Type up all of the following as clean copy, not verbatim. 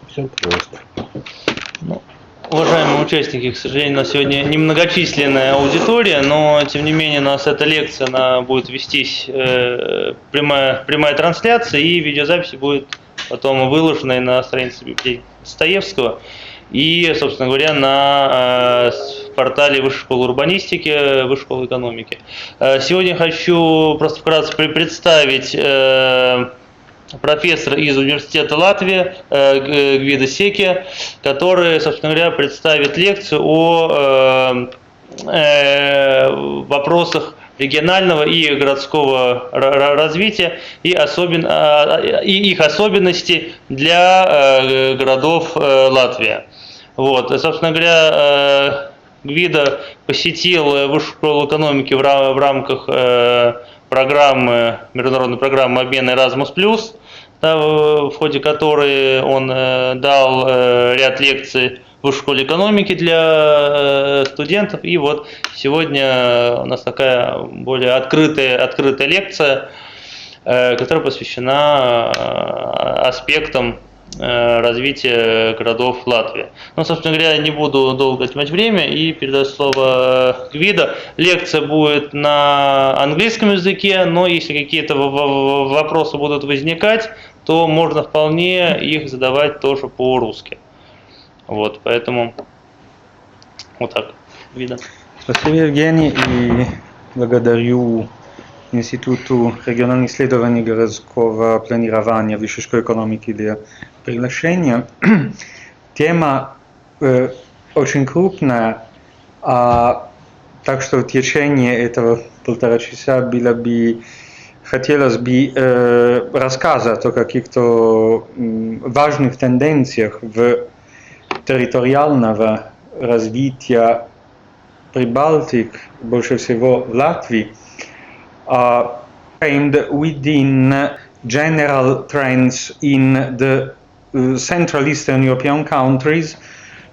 Все просто. Ну, уважаемые участники, к сожалению, у нас сегодня немногочисленная аудитория, но тем не менее у нас эта лекция, она будет вестись прямая трансляция, и видеозапись будет потом выложена на странице Библиотеки Достоевского и, собственно говоря, на портале Высшей школы урбанистики, Высшей школы экономики. Сегодня хочу просто вкратце представить профессора из университета Латвии Гвидо Сечи, который, собственно говоря, представит лекцию о вопросах регионального и городского развития и их особенностей для городов Латвии. Вот. Собственно говоря, Гвидо посетил Высшую школу экономики в рамках программы, международной программы обмена Erasmus+, да, в ходе которой он дал ряд лекций в Высшей школе экономики для студентов. И вот сегодня у нас такая более открытая лекция, которая посвящена аспектам развития городов Латвии. Ну, собственно говоря, не буду долго отнимать время и передаю слово Гвидо. Лекция будет на английском языке, но если какие-то вопросы будут возникать, то можно вполне их задавать тоже по-русски. Вот, поэтому вот так. Гвидо. Спасибо, Евгений, и благодарю Институту региональных исследований городского планирования Высшей школы экономики для приглашения. Тема очень крупная, так что в течение этого полтора часа хотелось бы рассказать о каких-то важных тенденциях в территориального развития Прибалтик, больше всего в Латвии, framed within general trends in the Central Eastern European countries,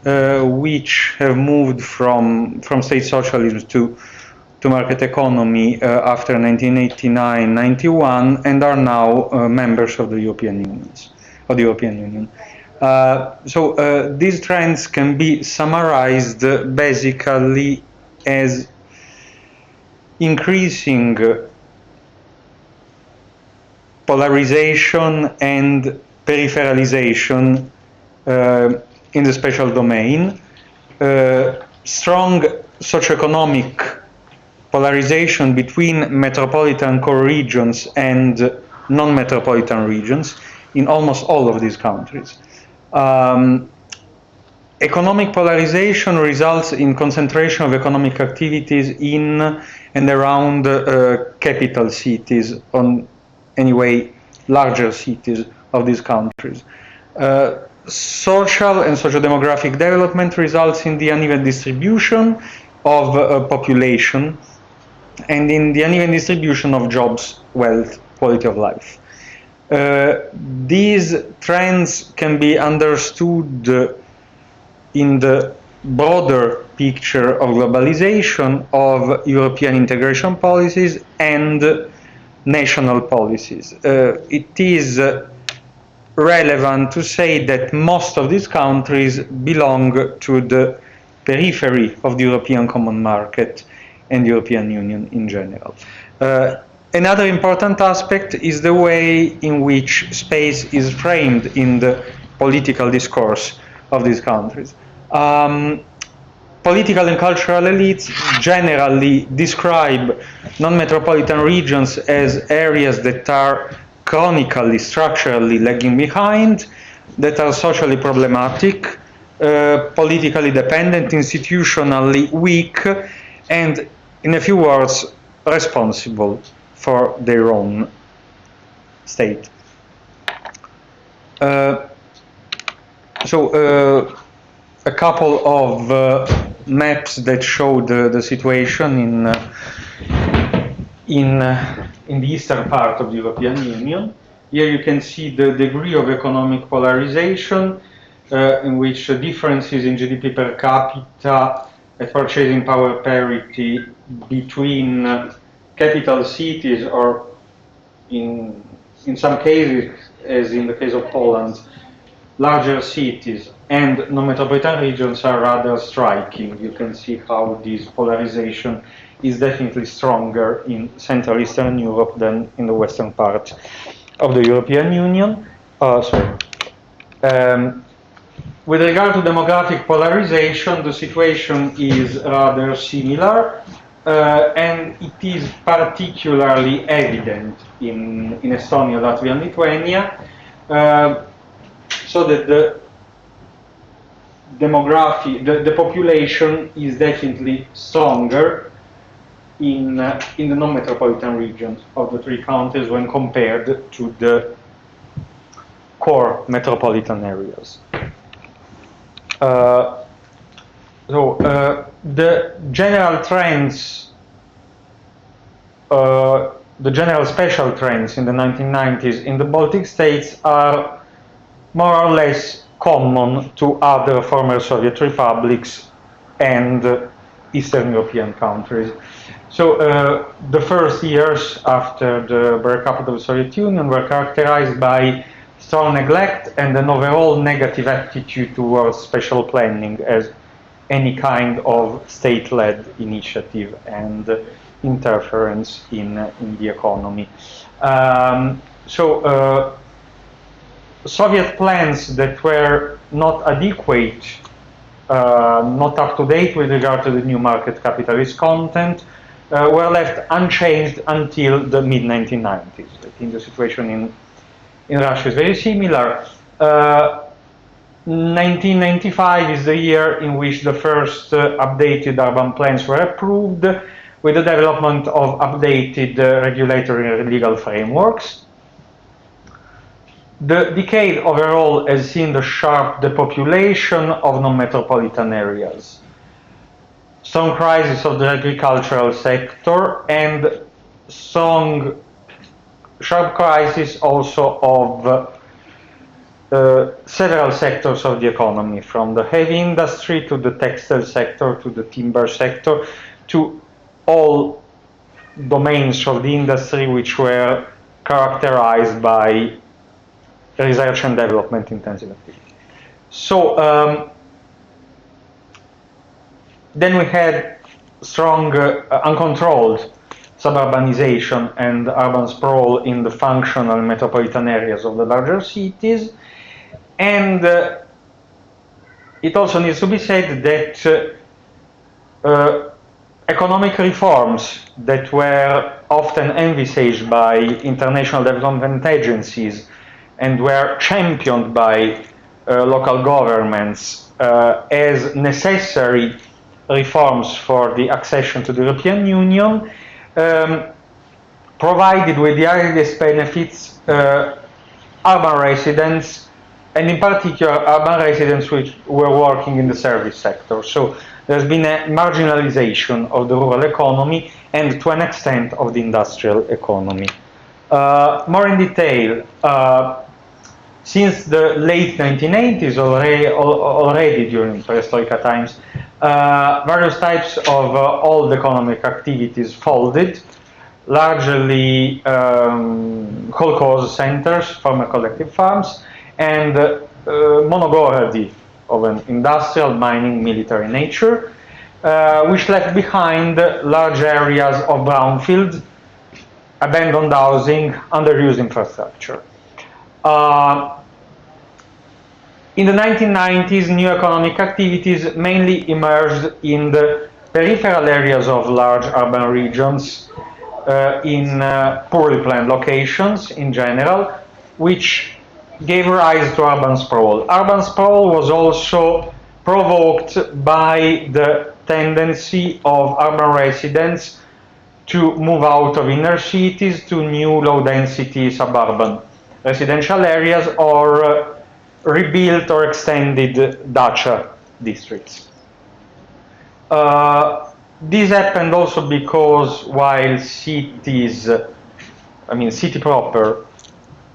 which have moved from state socialism to market economy after 1989-91 and are now members of the European Union. So these trends can be summarized basically as increasing polarization and peripheralization in the spatial domain, strong socioeconomic polarization between metropolitan core regions and non-metropolitan regions in almost all of these countries. Economic polarization results in concentration of economic activities in and around capital cities, anyway, larger cities of these countries. Social and socio-demographic development results in the uneven distribution of population and in the uneven distribution of jobs, wealth, quality of life. These trends can be understood in the broader picture of globalization, of European integration policies and national policies. It is relevant to say that most of these countries belong to the periphery of the European Common Market and European Union in general. Another important aspect is the way in which space is framed in the political discourse of these countries. Political and cultural elites generally describe non-metropolitan regions as areas that are chronically, structurally lagging behind, that are socially problematic, politically dependent, institutionally weak, and, in a few words, responsible for their own state. A couple of maps that show the situation in the eastern part of the European Union. Here you can see the degree of economic polarization, in which differences in GDP per capita and purchasing power parity between capital cities, or in some cases as in the case of Poland, larger cities and non-metropolitan regions are rather striking. You can see how this polarization is definitely stronger in Central Eastern Europe than in the western part of the European Union. With regard to demographic polarization, the situation is rather similar, and it is particularly evident in Estonia, Latvia, and Lithuania, so that the population is definitely stronger in the non-metropolitan regions of the three countries when compared to the core metropolitan areas. The general trends, the general special trends in the 1990s in the Baltic states are more or less common to other former Soviet republics and Eastern European countries. So the first years after the breakup of the Soviet Union were characterized by strong neglect and an overall negative attitude towards special planning as any kind of state-led initiative and interference in the economy. Soviet plans that were not adequate, not up to date with regard to the new market capitalist content, were left unchanged until the mid-1990s. I think the situation in Russia is very similar. 1995 is the year in which the first updated urban plans were approved, with the development of updated regulatory and legal frameworks. The decade overall has seen the sharp depopulation of non-metropolitan areas, strong crisis of the agricultural sector, and sharp crisis also of several sectors of the economy, from the heavy industry to the textile sector to the timber sector, to all domains of the industry which were characterized by research and development intensive activity. So then we had strong uncontrolled suburbanization and urban sprawl in the functional metropolitan areas of the larger cities. And it also needs to be said that economic reforms that were often envisaged by international development agencies and were championed by local governments as necessary reforms for the accession to the European Union provided with the highest benefits urban residents, and in particular urban residents which were working in the service sector. So there's been a marginalization of the rural economy and to an extent of the industrial economy. More in detail, since the late 1980s, already during perestroika times, various types of old economic activities folded, largely kolkhoz centers, former collective farms, and monogorody of an industrial, mining, military nature, which left behind large areas of brownfield, abandoned housing, underused infrastructure. In the 1990s, new economic activities mainly emerged in the peripheral areas of large urban regions, in poorly planned locations in general, which gave rise to urban sprawl. Urban sprawl was also provoked by the tendency of urban residents to move out of inner cities to new low-density suburban residential areas or rebuilt or extended dacha districts. This happened also because while cities, city proper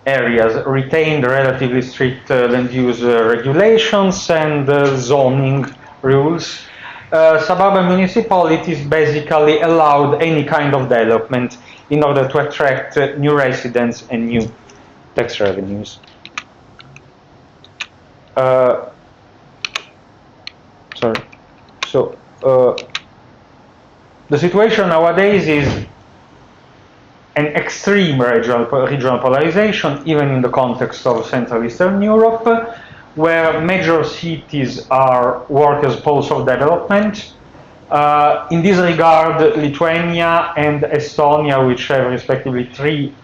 areas retained relatively strict land use regulations and zoning rules, suburban municipalities basically allowed any kind of development in order to attract new residents and new tax revenues. Sorry. So the situation nowadays is an extreme regional polarization, even in the context of Central Eastern Europe, where major cities are workers' poles of development. In this regard, Lithuania and Estonia, which have respectively 3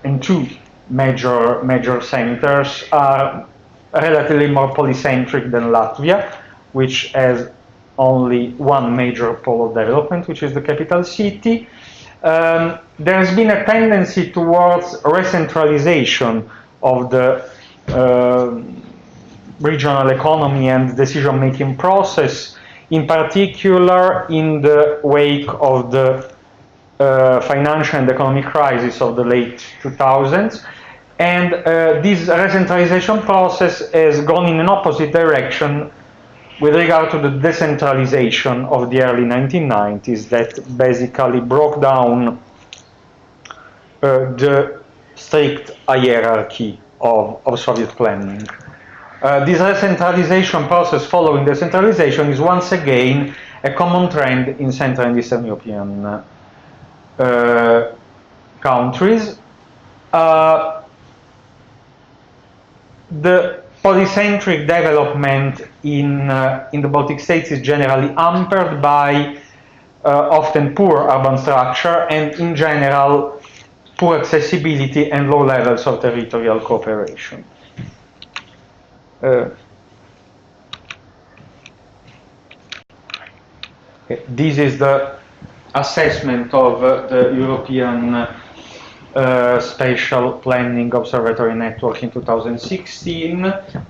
and 2 major centers, are relatively more polycentric than Latvia, which has only 1 major pole of development, which is the capital city. There has been a tendency towards recentralization of the regional economy and decision-making process, in particular in the wake of the financial and economic crisis of the late 2000s. And this recentralization process has gone in an opposite direction with regard to the decentralization of the early 1990s that basically broke down the strict hierarchy of Soviet planning. This recentralization process following decentralization is once again a common trend in Central and Eastern European countries. The polycentric development in the Baltic states is generally hampered by often poor urban structure and, in general, poor accessibility and low levels of territorial cooperation. This is the assessment of the European Spatial Planning Observatory Network in 2016.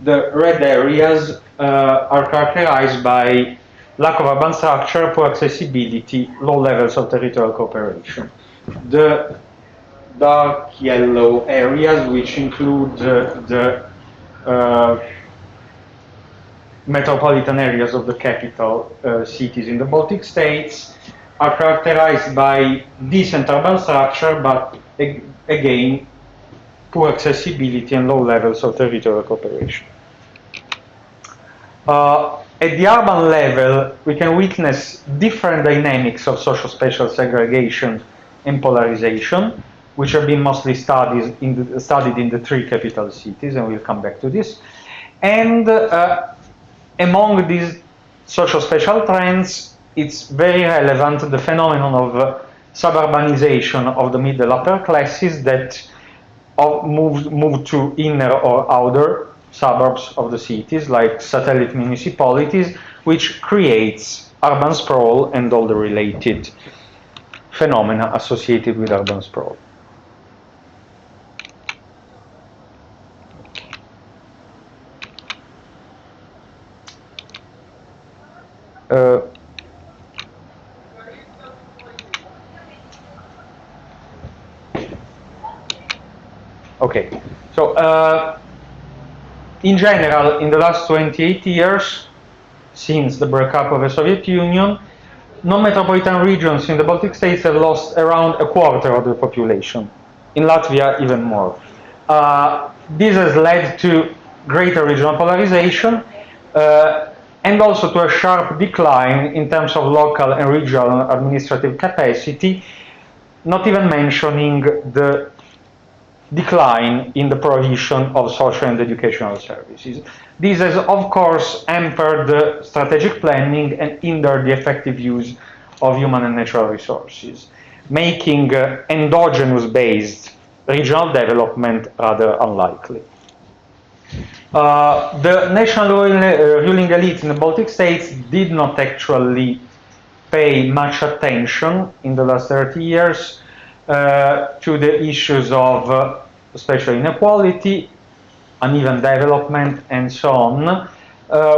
The red areas are characterized by lack of urban structure, poor accessibility, low levels of territorial cooperation. The dark yellow areas, which include the metropolitan areas of the capital cities in the Baltic states, are characterized by decent urban structure, but again, poor accessibility and low levels of territorial cooperation. At the urban level, we can witness different dynamics of social-spatial segregation and polarization, which have been mostly studied in the 3 capital cities, and we'll come back to this. And among these social-spatial trends, it's very relevant the phenomenon of suburbanization of the middle upper classes that move to inner or outer suburbs of the cities, like satellite municipalities, which creates urban sprawl and all the related phenomena associated with urban sprawl. Okay, so in general, in the last 28 years, since the breakup of the Soviet Union, non-metropolitan regions in the Baltic states have lost around a quarter of the population. In Latvia, even more. This has led to greater regional polarization and also to a sharp decline in terms of local and regional administrative capacity, not even mentioning the decline in the provision of social and educational services. This has, of course, hampered the strategic planning and hindered the effective use of human and natural resources, making endogenous-based regional development rather unlikely. The national ruling elite in the Baltic states did not actually pay much attention in the last 30 years to the issues of spatial inequality, uneven development, and so on,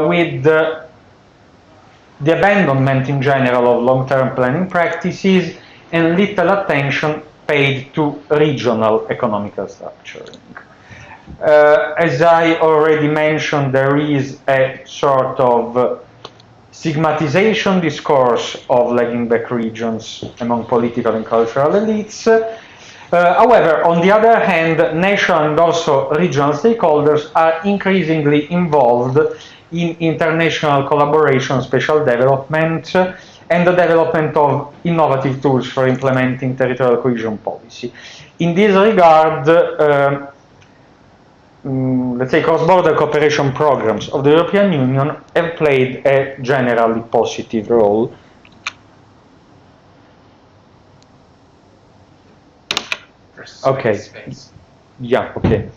with the abandonment in general of long-term planning practices and little attention paid to regional economical structuring. As I already mentioned, there is a sort of stigmatization discourse of lagging back regions among political and cultural elites, However, on the other hand, national and also regional stakeholders are increasingly involved in international collaboration, special development, and the development of innovative tools for implementing territorial cohesion policy. In this regard, let's say cross-border cooperation programs of the European Union have played a generally positive role. Okay. Yeah, okay.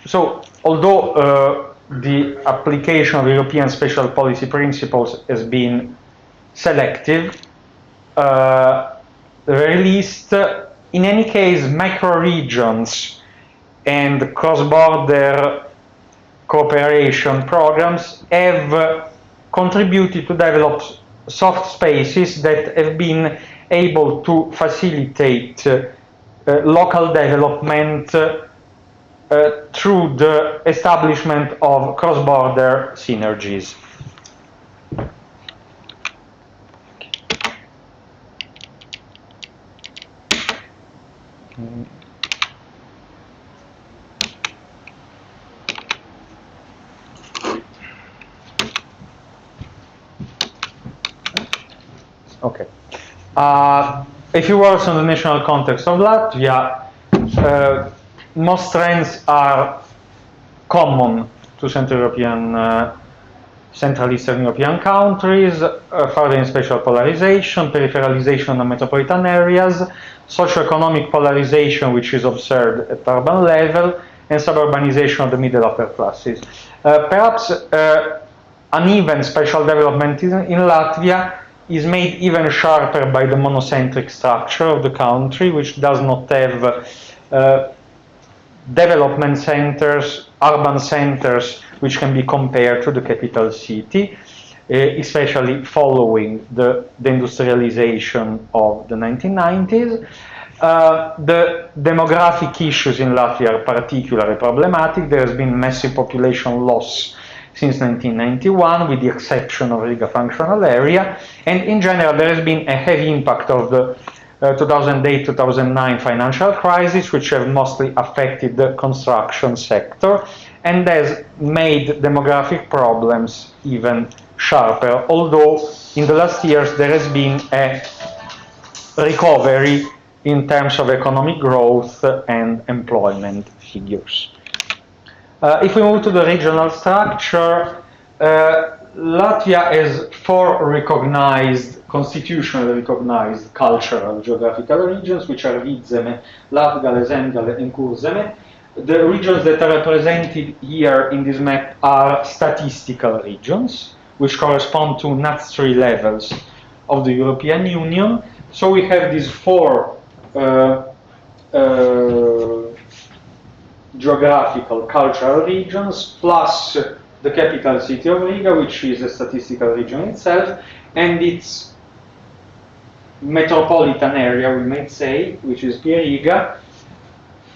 So, although the application of European special policy principles has been selective, released, in any case, macro-regions and cross-border cooperation programs have contributed to develop soft spaces that have been able to facilitate local development through the establishment of cross-border synergies. Okay. A few words on the national context of Latvia. Most trends are common to Central European, Central Eastern European countries, further in spatial polarization, peripheralization of metropolitan areas, socioeconomic polarization which is observed at urban level, and suburbanization of the middle upper classes. Perhaps uneven spatial development in Latvia is made even sharper by the monocentric structure of the country, which does not have development centers, urban centers, which can be compared to the capital city, especially following the industrialization of the 1990s. The demographic issues in Latvia are particularly problematic. There has been massive population loss since 1991, with the exception of Riga functional area, and in general there has been a heavy impact of the 2008-2009 financial crisis, which have mostly affected the construction sector and has made demographic problems even sharper, although in the last years there has been a recovery in terms of economic growth and employment figures. If we move to the regional structure, Latvia has 4 recognized, constitutionally recognized cultural geographical regions, which are Vidzeme, Latgale, Zemgale, and Kurzeme. The regions that are represented here in this map are statistical regions, which correspond to NUTS 3 levels of the European Union. So we have these 4 geographical cultural regions, plus the capital city of Riga, which is a statistical region itself, and its metropolitan area, we might say, which is Riga.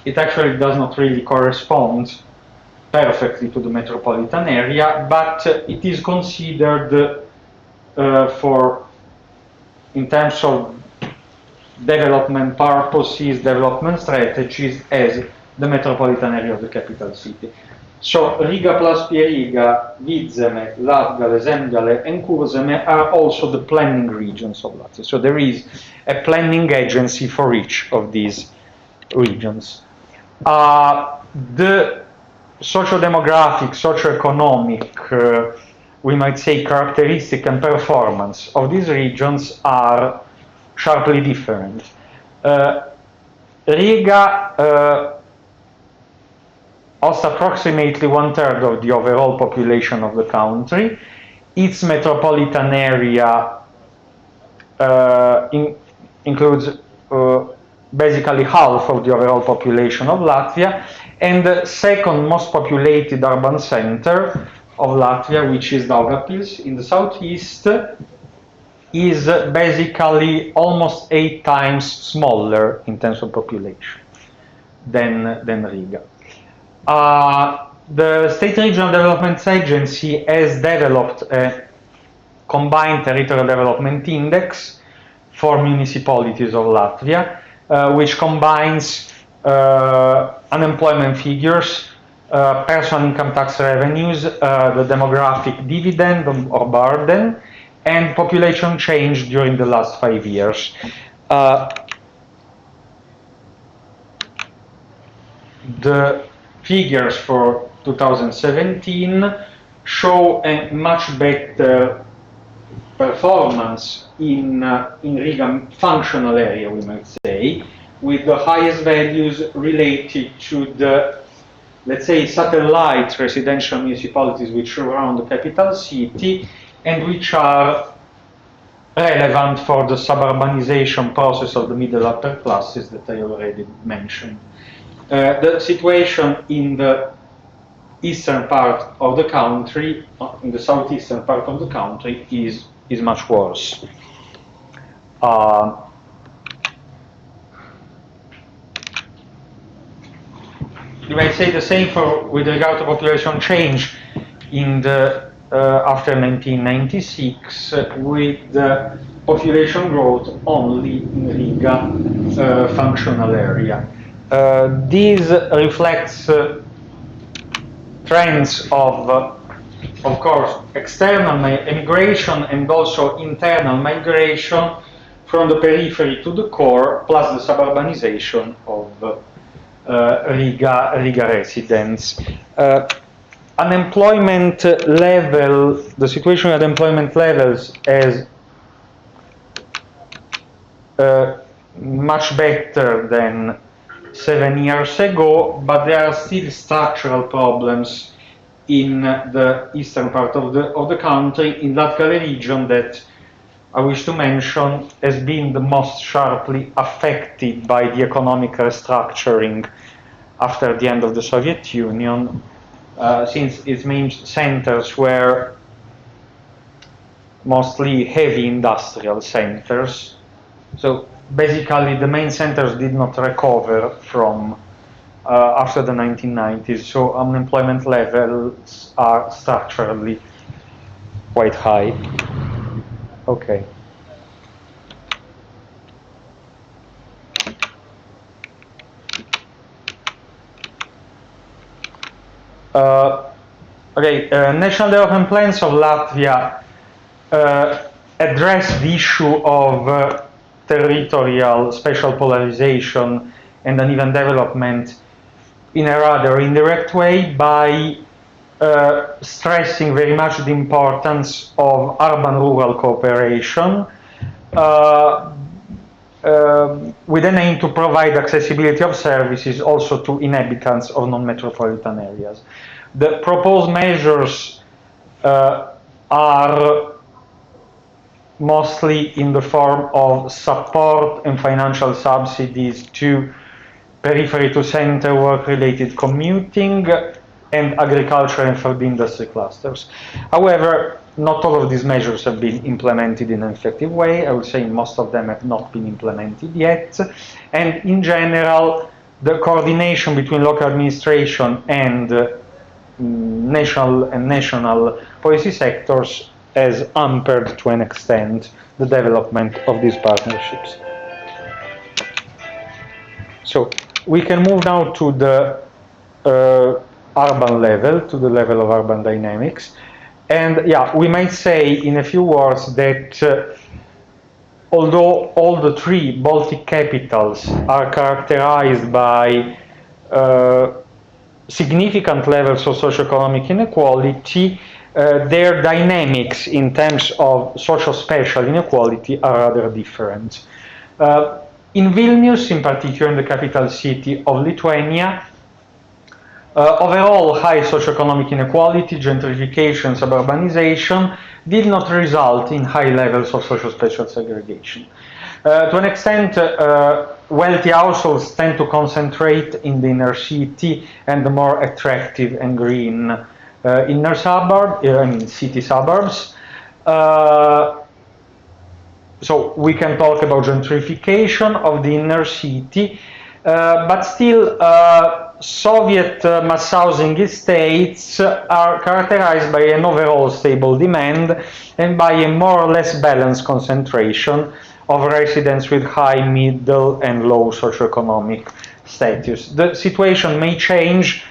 It actually does not really correspond perfectly to the metropolitan area, but it is considered in terms of development purposes, development strategies, as the metropolitan area of the capital city. So Riga plus Riga, Vidzeme, Latgale, Zemgale, and Kurzeme are also the planning regions of Latvia. So there is a planning agency for each of these regions. The socio-demographic, socio-economic, we might say, characteristic and performance of these regions are sharply different. Riga hosts approximately 1/3 of the overall population of the country. Its metropolitan area includes basically half of the overall population of Latvia, and the second most populated urban center of Latvia, which is Daugavpils in the southeast, is basically almost 8 times smaller in terms of population than Riga. The State Regional Development Agency has developed a combined territorial development index for municipalities of Latvia, which combines unemployment figures, personal income tax revenues, the demographic dividend or burden, and population change during the last 5 years. The figures for 2017 show a much better performance in Riga functional area, we might say, with the highest values related to the, let's say, satellite residential municipalities which surround the capital city and which are relevant for the suburbanization process of the middle upper classes that I already mentioned. The situation in the eastern part of the country, in the southeastern part of the country, is much worse. You might say the same with regard to population change in the after 1996, with the population growth only in Riga functional area. This reflects trends of course, external emigration and also internal migration from the periphery to the core, plus the suburbanization of Riga residents. Unemployment level, the situation at employment levels is much better than 7 years ago, but there are still structural problems in the eastern part of the country, in Latvia region, that I wish to mention has been the most sharply affected by the economic restructuring after the end of the Soviet Union, since its main centers were mostly heavy industrial centers. So basically the main centers did not recover from after the 1990s, so unemployment levels are structurally quite high. Okay. National development plans of Latvia address the issue of territorial special polarization and uneven development in a rather indirect way by stressing very much the importance of urban-rural cooperation with an aim to provide accessibility of services also to inhabitants of non-metropolitan areas. The proposed measures are mostly in the form of support and financial subsidies to periphery to center work-related commuting and agriculture and third industry clusters. However, not all of these measures have been implemented in an effective way. I would say most of them have not been implemented yet. And in general, the coordination between local administration and national policy sectors has hampered to an extent the development of these partnerships. So we can move now to the urban level, to the level of urban dynamics. And yeah, we might say in a few words that although all the three Baltic capitals are characterized by significant levels of socioeconomic inequality, their dynamics in terms of social-spatial inequality are rather different. In Vilnius, in particular in the capital city of Lithuania, overall high socioeconomic inequality, gentrification, suburbanization did not result in high levels of social-spatial segregation. To an extent, wealthy households tend to concentrate in the inner city and the more attractive and green inner suburb, city suburbs. So we can talk about gentrification of the inner city, but still Soviet mass housing estates are characterized by an overall stable demand and by a more or less balanced concentration of residents with high, middle, and low socioeconomic status. The situation may change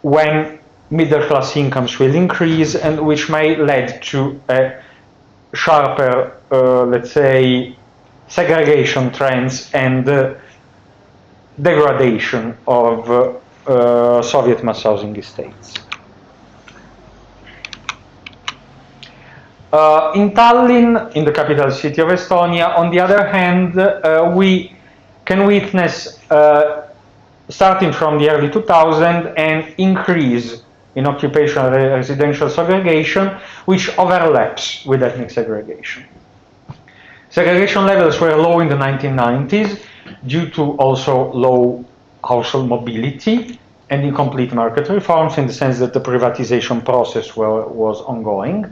when middle-class incomes will increase, and which may lead to a sharper, let's say, segregation trends and degradation of Soviet mass housing estates. In Tallinn, in the capital city of Estonia, on the other hand, we can witness, starting from the early 2000s, an increase in occupational residential segregation, which overlaps with ethnic segregation. Segregation levels were low in the 1990s due to also low household mobility and incomplete market reforms, in the sense that the privatization process was ongoing.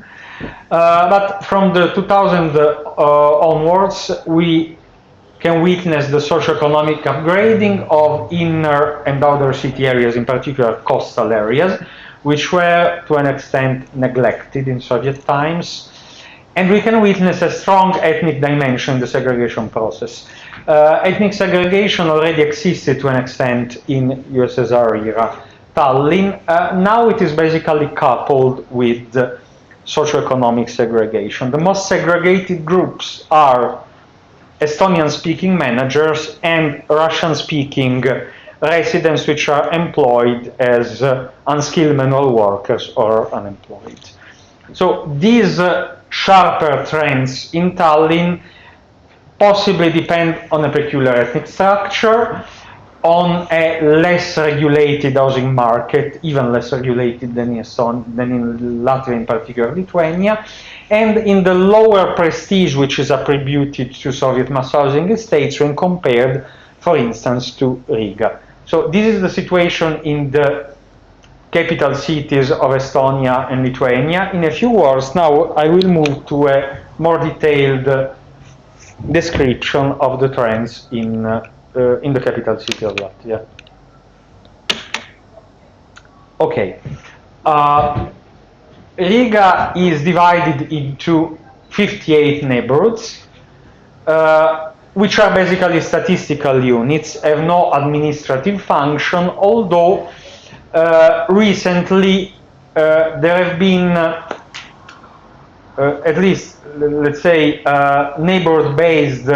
But from the 2000 onwards, we can witness the socioeconomic upgrading of inner and outer city areas, in particular coastal areas, which were to an extent neglected in Soviet times. And we can witness a strong ethnic dimension in the segregation process. Ethnic segregation already existed to an extent in USSR era Tallinn. Now it is basically coupled with socioeconomic segregation. The most segregated groups are Estonian-speaking managers and Russian-speaking residents, which are employed as unskilled manual workers or unemployed. So these sharper trends in Tallinn possibly depend on a peculiar ethnic structure, on a less regulated housing market, even less regulated than in Latvia, in particular Lithuania, and in the lower prestige which is attributed to Soviet mass housing estates when compared, for instance, to Riga. So this is the situation in the capital cities of Estonia and Lithuania. In a few words, now I will move to a more detailed description of the trends in the capital city of Latvia. Okay. Riga is divided into 58 neighborhoods, which are basically statistical units, have no administrative function, although recently there have been at least, let's say, neighborhood-based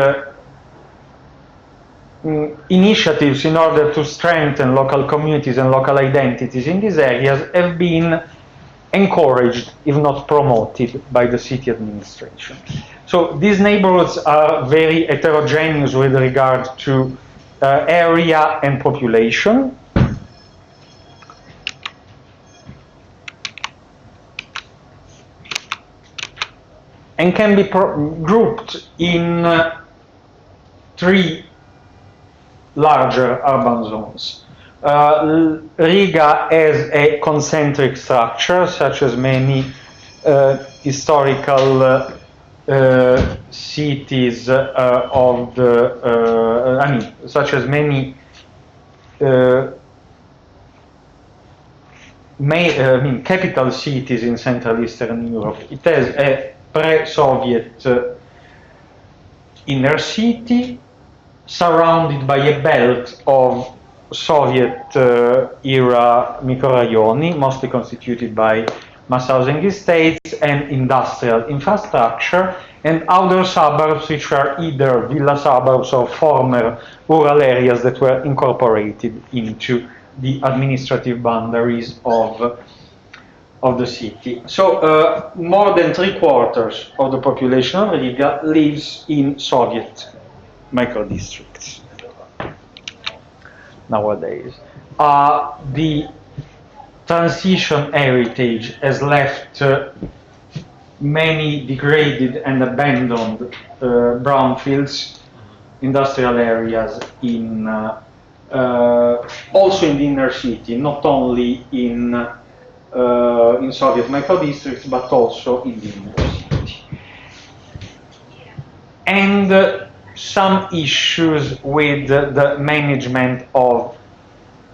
initiatives in order to strengthen local communities and local identities in these areas have been encouraged, if not promoted, by the city administration. So these neighborhoods are very heterogeneous with regard to area and population. And can be grouped in three larger urban zones. Riga has a concentric structure, such as many historical cities of the, such as many capital cities in Central Eastern Europe. It has a pre-Soviet inner city, surrounded by a belt of Soviet-era mikrorayoni, mostly constituted by mass housing estates and industrial infrastructure, and outer suburbs, which are either villa suburbs or former rural areas that were incorporated into the administrative boundaries of the city. So more than 3/4 of the population of Riga lives in Soviet microdistricts nowadays. The transition heritage has left many degraded and abandoned brownfields, industrial areas in also in the inner city, not only in Soviet microdistricts, but also in the inner city. And some issues with the management of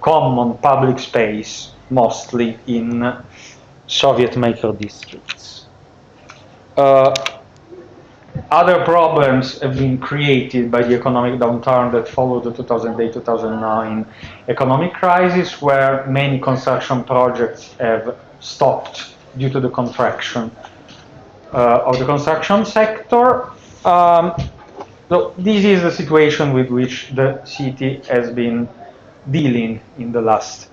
common public space, mostly in Soviet microdistricts. Other problems have been created by the economic downturn that followed the 2008-2009 economic crisis, where many construction projects have stopped due to the contraction of the construction sector. So this is the situation with which the city has been dealing in the last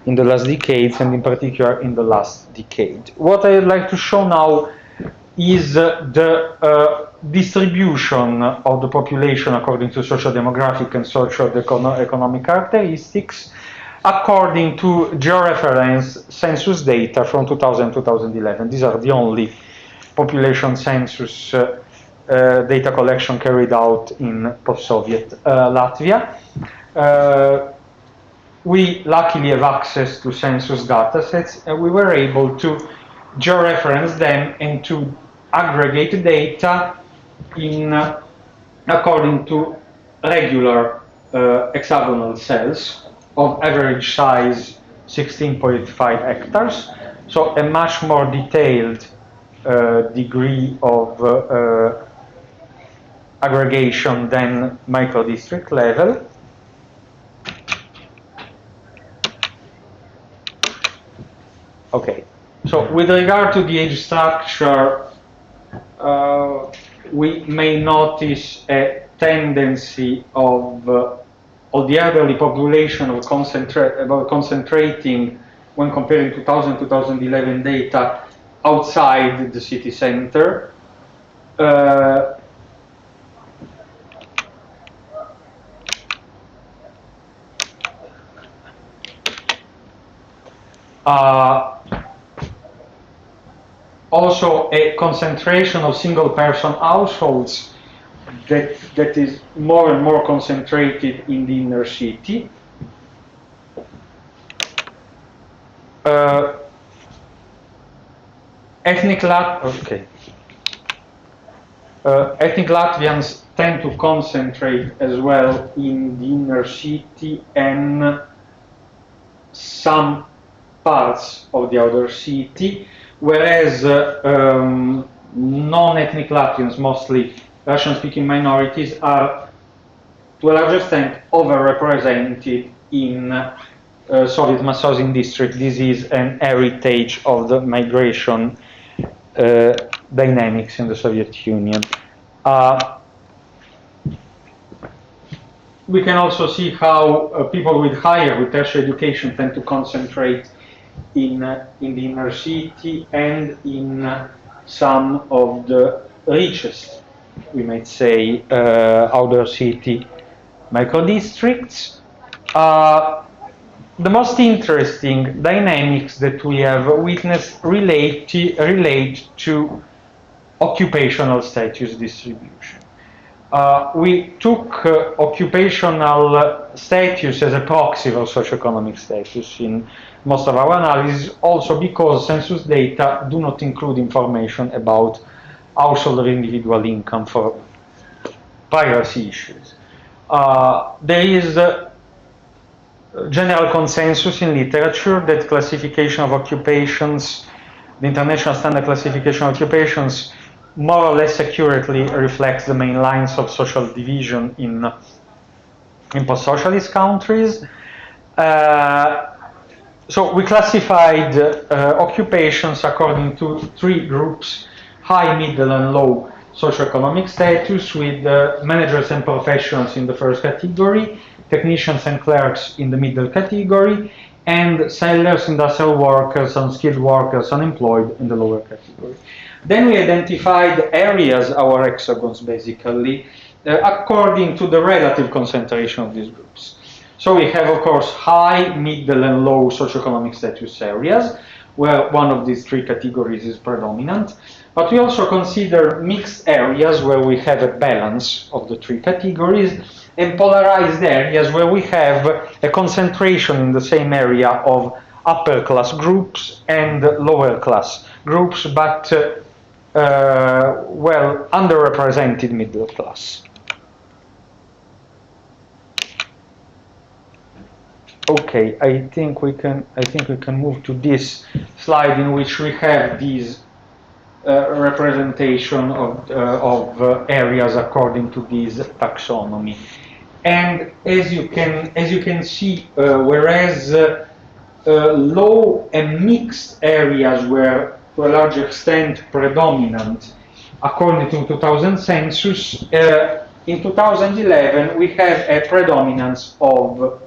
decades, and in particular in the last decade. What I'd like to show now is the distribution of the population according to socio-demographic and socio-economic characteristics according to georeference census data from 2000-2011. These are the only population census data collection carried out in post-Soviet Latvia. We luckily have access to census datasets, and we were able to georeference them and to aggregate data in according to regular hexagonal cells of average size 16.5 hectares, so a much more detailed degree of aggregation than micro-district level. Okay, so with regard to the age structure, we may notice a tendency of the elderly population of concentrating when comparing 2000-2011 data outside the city center. Also a concentration of single-person households that is more and more concentrated in the inner city. Ethnic Latvians tend to concentrate as well in the inner city and some parts of the outer city, whereas non-ethnic Latvians, mostly Russian-speaking minorities, are to a large extent overrepresented in Soviet mass housing district. This is an heritage of the migration dynamics in the Soviet Union. We can also see how people with tertiary education tend to concentrate in the inner city and in some of the richest, we might say, outer city micro-districts. The most interesting dynamics that we have witnessed relate to occupational status distribution. We took occupational status as a proxy for socioeconomic status in most of our analysis, also because census data do not include information about household or individual income for privacy issues. There is general consensus in literature that classification of occupations, the International Standard Classification of Occupations, more or less accurately reflects the main lines of social division in post-socialist countries. So we classified occupations according to three groups: high, middle, and low socioeconomic status, with managers and professionals in the first category, technicians and clerks in the middle category, and sailors, industrial workers, unskilled workers, unemployed in the lower category. Then we identified areas, our hexagons basically, according to the relative concentration of these groups. So we have, of course, high, middle, and low socioeconomic status areas, where one of these three categories is predominant. But we also consider mixed areas where we have a balance of the three categories, and polarized areas where we have a concentration in the same area of upper class groups and lower class groups, but well, underrepresented middle class. Okay, I think we can move to this slide in which we have these representation of areas according to this taxonomy. And as you can see, whereas low and mixed areas were to a large extent predominant according to 2000 census, in 2011 we have a predominance of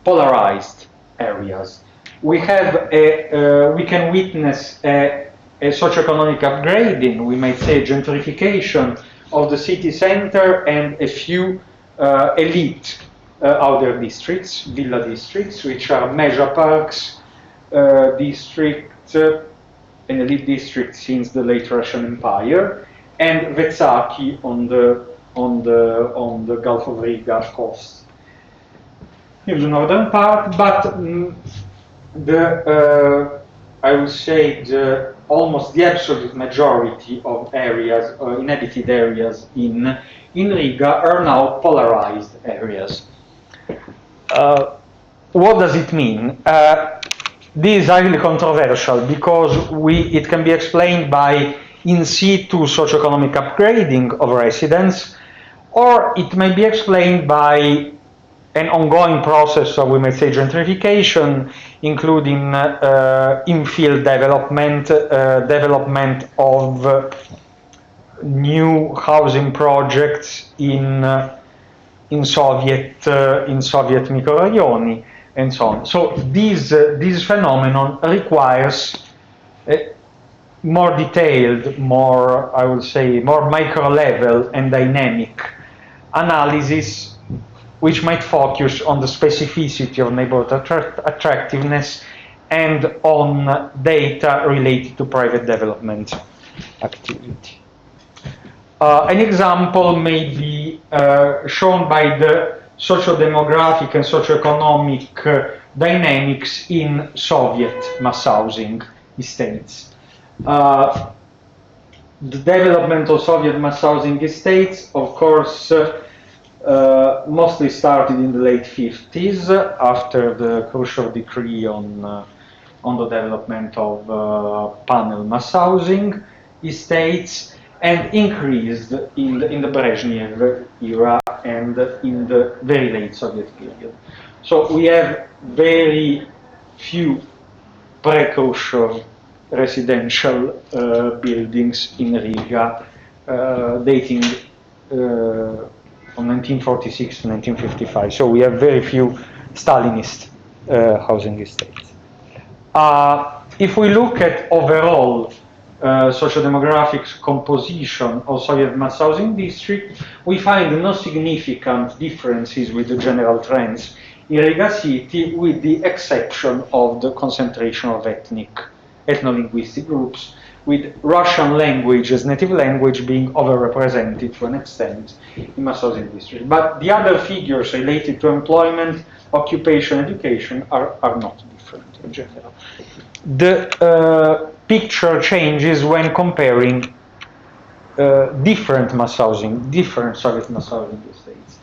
polarized areas. We can witness a socioeconomic upgrading, we might say gentrification of the city center and a few elite outer districts, villa districts, which are Meja Parks district, an elite district since the late Russian Empire, and Vetsaki on the Gulf of Riga coast. Here's the northern part, but I would say almost the absolute majority of areas, inhabited areas in Riga are now polarized areas. What does it mean? This is highly controversial because it can be explained by in situ socioeconomic upgrading of residents, or it may be explained by an ongoing process of, we may say, gentrification, including infill development, development of new housing projects in Soviet microraioni, and so on. So this phenomenon requires more detailed, more, I would say, more micro level and dynamic analysis, which might focus on the specificity of neighborhood attractiveness and on data related to private development activity. An example may be shown by the socio-demographic and socio-economic dynamics in Soviet mass housing estates. The development of Soviet mass housing estates, of course, mostly started in the late 50s after the Khrushchev decree on the development of panel mass housing estates, and increased in the Brezhnev era and in the very late Soviet period. So we have very few pre-Khrushchev residential buildings in Riga dating from 1946 to 1955. So we have very few Stalinist housing estates. If we look at overall socio-demographic composition of Soviet mass housing district, we find no significant differences with the general trends in Riga city, with the exception of the concentration of ethno-linguistic groups, with Russian language as native language being overrepresented to an extent in mass housing district. But the other figures related to employment, occupation, education are not different in general. The picture changes when comparing different Soviet mass housing estates.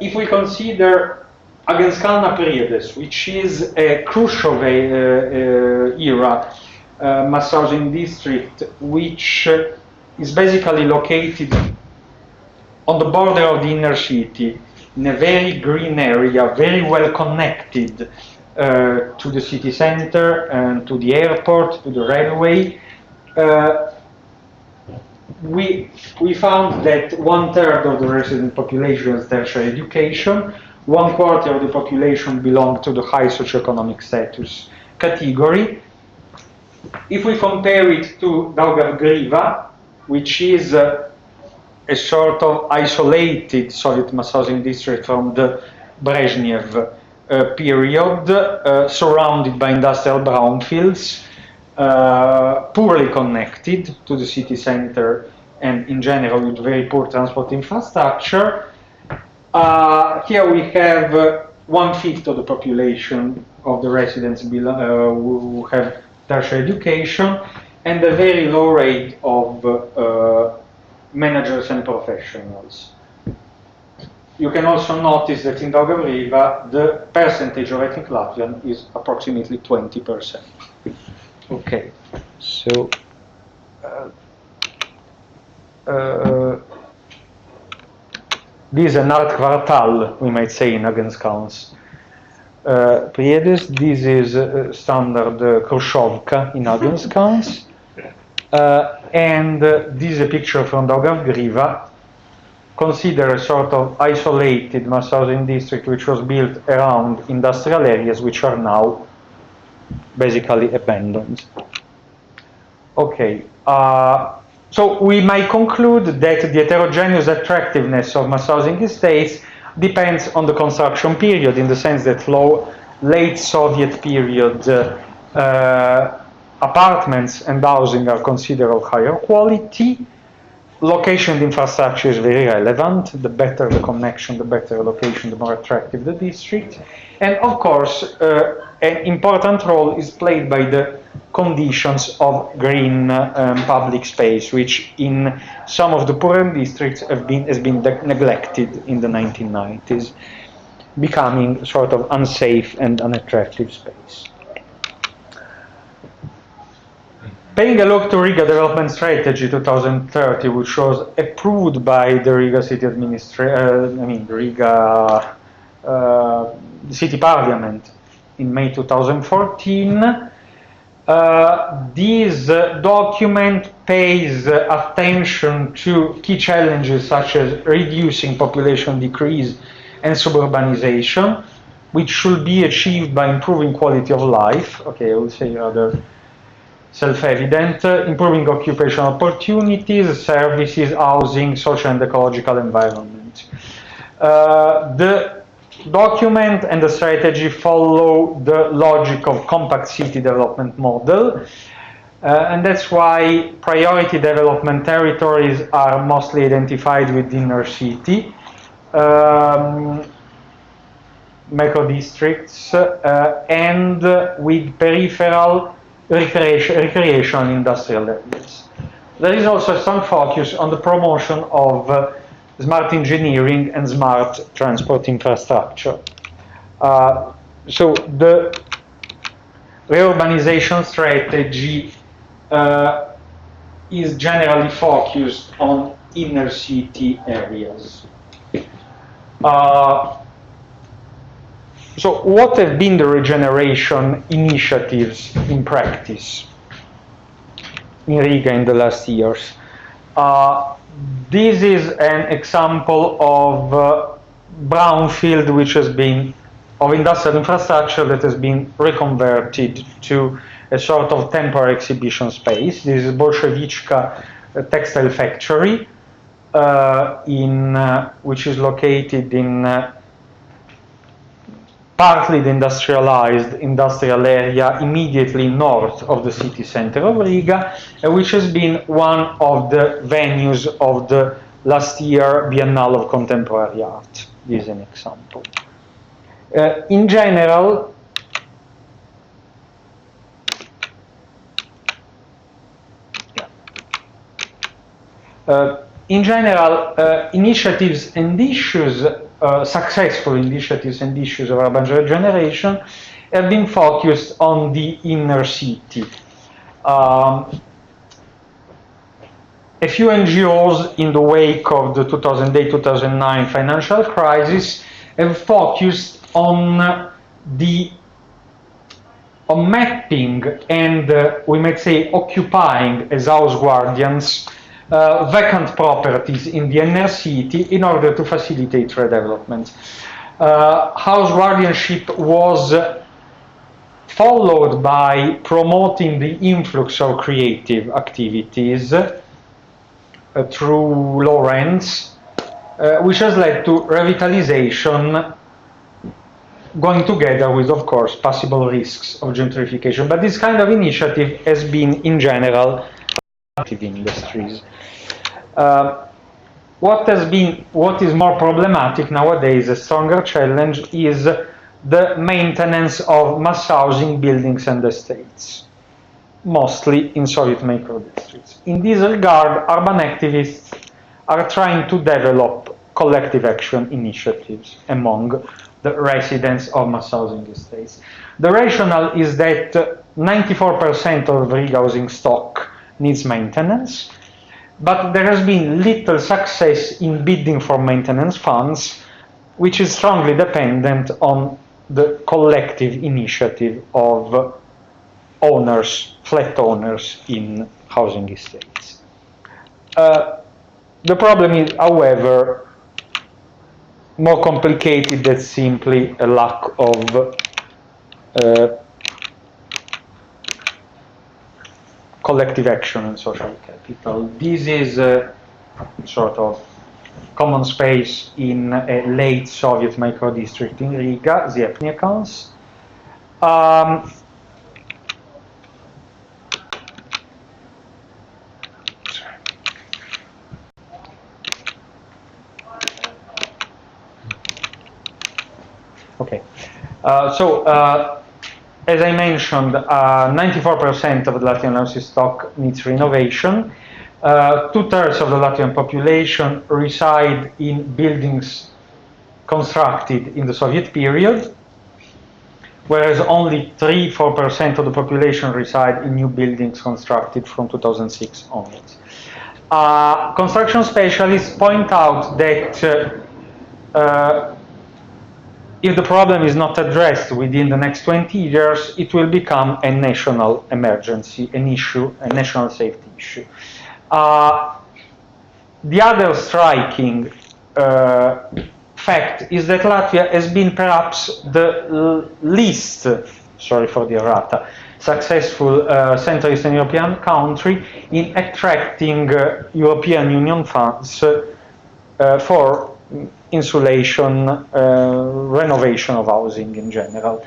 If we consider Agenskalna Priedes, which is a Khrushchev era mass housing district, which is basically located on the border of the inner city, in a very green area, very well connected to the city center and to the airport, to the railway. We found that 1/3 of the resident population has tertiary education, 1/4 of the population belonged to the high socioeconomic status category. If we compare it to Daugavgriva, which is a sort of isolated Soviet mass housing district from the Brezhnev period, surrounded by industrial brownfields, poorly connected to the city center, and in general with very poor transport infrastructure. Here we have 1/5 of the population of the residents who have tertiary education, and a very low rate of managers and professionals. You can also notice that in Daugavriva, the percentage of ethnic Latvian is approximately 20%. Okay, so this is an art quartal, we might say, in Agenskalns. Priedes, this is standard Khrushchevka in Agenskalns. And this is a picture from Daugavgriva, consider a sort of isolated mass housing district which was built around industrial areas which are now basically abandoned. Okay, so we might conclude that the heterogeneous attractiveness of mass housing estates depends on the construction period, in the sense that late Soviet period apartments and housing are considered of higher quality. Location infrastructure is very relevant. The better the connection, the better the location, the more attractive the district. And of course, an important role is played by the conditions of green public space, which in some of the poorer districts has been neglected in the 1990s, becoming sort of unsafe and unattractive space. Paying a look to Riga Development Strategy 2030, which was approved by the Riga City the Riga City Parliament in May 2014. This document pays attention to key challenges such as reducing population decrease and suburbanization, which should be achieved by improving quality of life. Okay, I will say rather self-evident, improving occupational opportunities, services, housing, social and ecological environment. The document and the strategy follow the logic of compact city development model, and that's why priority development territories are mostly identified with the inner city, macro districts, and with peripheral recreation industrial areas. There is also a strong focus on the promotion of smart engineering and smart transport infrastructure. So the reurbanization strategy is generally focused on inner city areas. So what have been the regeneration initiatives in practice in Riga in the last years? This is an example of brownfield which has been of industrial infrastructure that has been reconverted to a sort of temporary exhibition space. This is Bolshevichka textile factory which is located in partly the industrialized industrial area immediately north of the city center of Riga, which has been one of the venues of the last year Biennale of Contemporary Art. This is an example. In general, initiatives and issues, successful initiatives and issues of urban regeneration have been focused on the inner city. A few NGOs in the wake of the 2008-2009 financial crisis have focused on mapping and we might say occupying as house guardians vacant properties in the inner city in order to facilitate redevelopment. House guardianship was followed by promoting the influx of creative activities through low rents, which has led to revitalization, going together with, of course, possible risks of gentrification. But this kind of initiative has been, in general, active industries. What is more problematic nowadays, a stronger challenge, is the maintenance of mass housing buildings and estates, mostly in Soviet macro districts. In this regard, urban activists are trying to develop collective action initiatives among the residents of mass housing estates. The rationale is that 94% of Riga housing stock needs maintenance, but there has been little success in bidding for maintenance funds, which is strongly dependent on the collective initiative of owners, flat owners in housing estates. The problem is, however, more complicated than simply a lack of collective action and social capital. This is a sort of common space in a late Soviet microdistrict in Riga, Ziepniekans. Okay, as I mentioned, 94% of the Latvian housing stock needs renovation. 2/3 of the Latvian population reside in buildings constructed in the Soviet period, whereas only 3–4% of the population reside in new buildings constructed from 2006 onwards. Construction specialists point out that if the problem is not addressed within the next 20 years, it will become a national emergency, an issue, a national safety issue. The other striking fact is that Latvia has been perhaps the least, sorry for the errata, successful Central Eastern European country in attracting European Union funds for insulation, renovation of housing in general.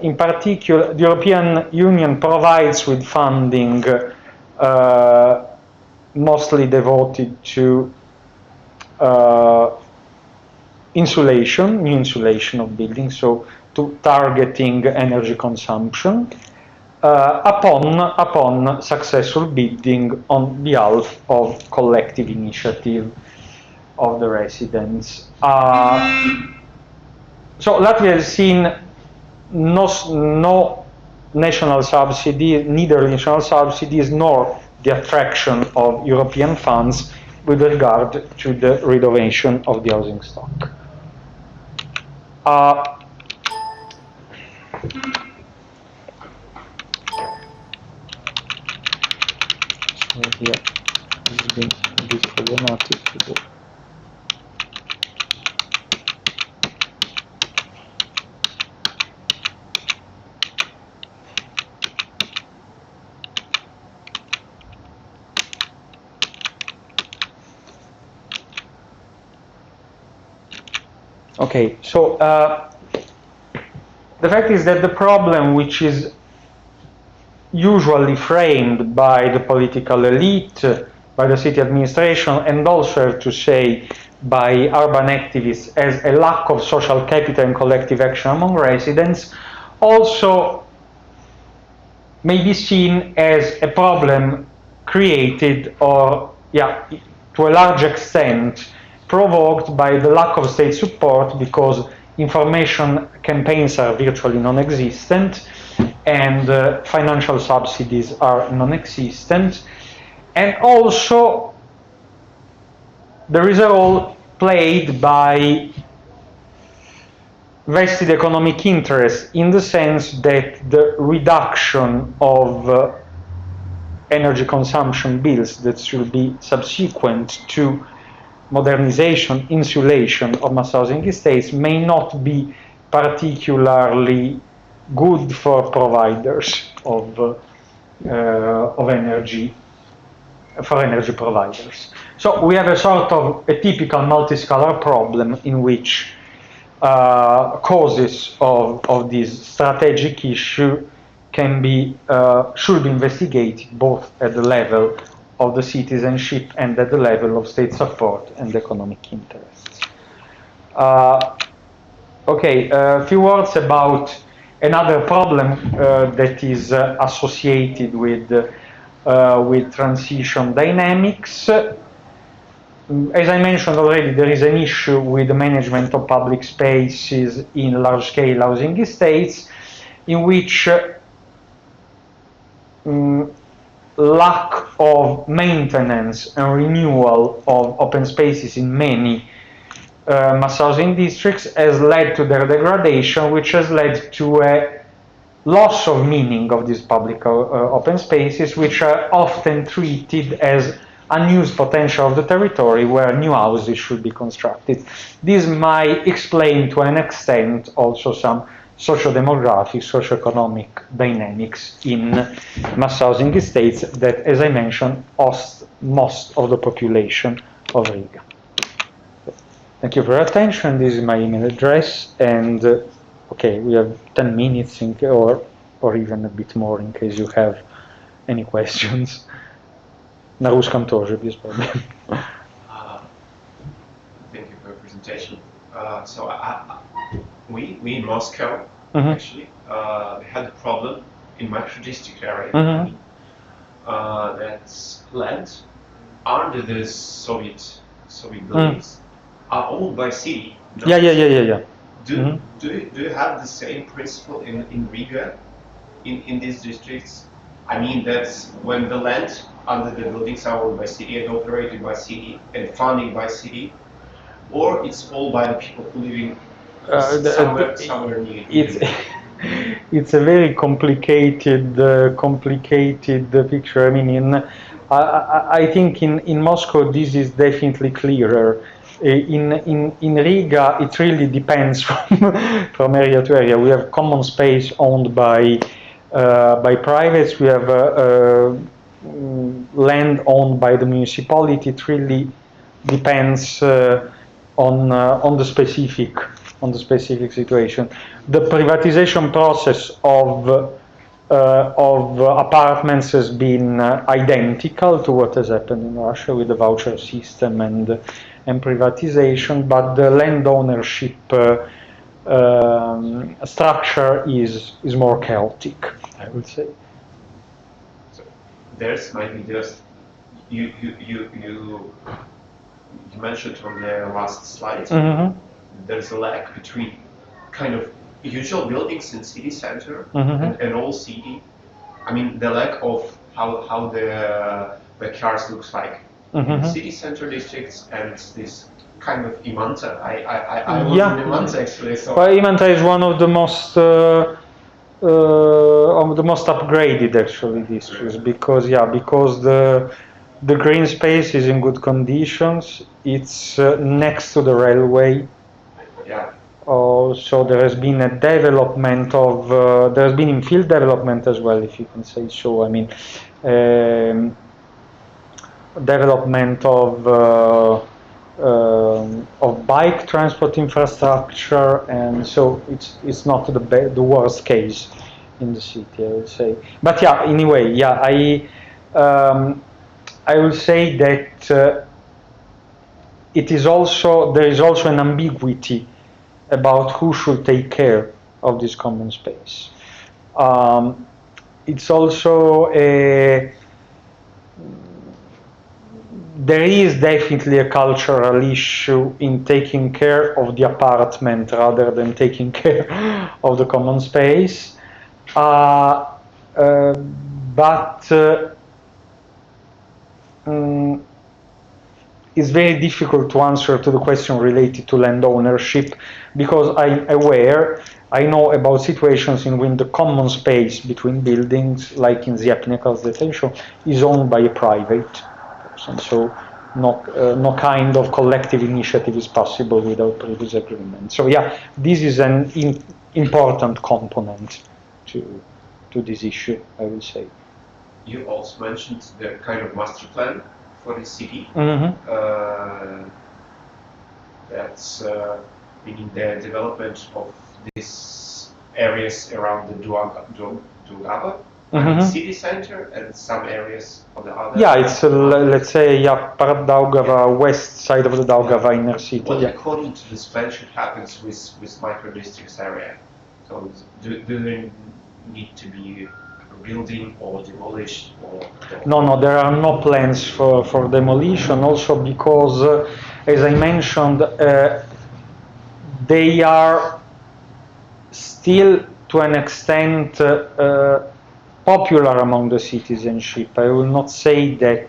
In particular, the European Union provides with funding mostly devoted to insulation, new insulation of buildings, so to targeting energy consumption upon successful bidding on behalf of collective initiative of the residents. So Latvia has seen no national subsidy, neither national subsidies nor the attraction of European funds with regard to the renovation of the housing stock. So here has been a bit problematic. Okay, so the fact is that the problem, which is usually framed by the political elite, by the city administration, and also, I have to say, by urban activists as a lack of social capital and collective action among residents, also may be seen as a problem created or, to a large extent, provoked by the lack of state support, because information campaigns are virtually non-existent and financial subsidies are non-existent. And also there is a role played by vested economic interests, in the sense that the reduction of energy consumption bills that should be subsequent to modernization, insulation of mass housing estates may not be particularly good for providers of energy, for energy providers. So we have a sort of a typical multiscalar problem in which causes of this strategic issue can be should be investigated both at the level of the citizenship and at the level of state support and economic interests. Okay, a few words about another problem that is associated with transition dynamics. As I mentioned already, there is an issue with the management of public spaces in large-scale housing estates, in which lack of maintenance and renewal of open spaces in many mass housing districts has led to their degradation, which has led to a loss of meaning of these public open spaces, which are often treated as unused potential of the territory where new houses should be constructed. This might explain to an extent also some socio-demographic, socio-economic dynamics in mass housing estates that, as I mentioned, host most of the population of Riga. Thank you for your attention. This is my email address, and okay, we have 10 minutes or even a bit more in case you have any questions. На русском тоже без проблем. Thank you for your presentation. So we in Moscow actually had a problem in micro district area that land under the Soviet buildings are owned by city. Yeah. Do you have the same principle in Riga in these districts? I mean, that's when the land under the buildings are owned by city and operated by city and funded by city, or it's all by the people who living somewhere near. It's a very complicated picture. I mean, I think in Moscow this is definitely clearer. In Riga, it really depends from area to area. We have common space owned by privates. We have land owned by the municipality. It really depends on the specific situation. The privatization process of apartments has been identical to what has happened in Russia with the voucher system and privatization, but the land ownership structure is more chaotic, I would say. So there's maybe just you mentioned on the last slide. There's a lag between kind of usual buildings in city center and all city. I mean, the lack of how the backyards looks like in the city center districts and this kind of Imanta. I was in Imanta actually. So. Well, Imanta is one of the most upgraded actually districts because the green space is in good conditions. It's next to the railway. Yeah. So there has been a development of there has been infill development as well, if you can say so. I mean, development of bike transport infrastructure, and so it's not the worst case in the city, I would say. But yeah, anyway, yeah, I will say that there is also an ambiguity about who should take care of this common space. It's also there is definitely a cultural issue in taking care of the apartment rather than taking care of the common space. But it's very difficult to answer to the question related to land ownership, because I know about situations in which the common space between buildings, like in Ziepnikov's detention, is owned by a private person. So no kind of collective initiative is possible without previous agreement. So yeah, this is an important component to this issue, I would say. You also mentioned the kind of master plan for the city. That's meaning the development of these areas around the Daugava, the city center, and some areas on the other. Yeah, it's let's say part Daugava, west side of the Daugava inner city. What according to this plan should happen with micro districts area? So do they need to be building or demolished? No, there are no plans for demolition, also because, as I mentioned, they are still to an extent popular among the citizenship. I will not say that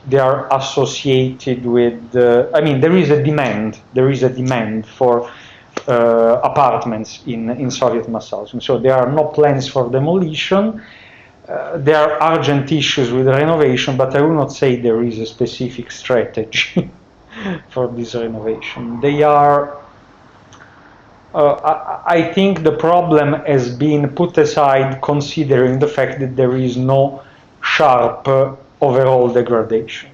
they are associated with. I mean, there is a demand. There is a demand for apartments in Soviet mass housing. So there are no plans for demolition. There are urgent issues with renovation, but I will not say there is a specific strategy for this renovation. They are. I think the problem has been put aside considering the fact that there is no sharp overall degradation.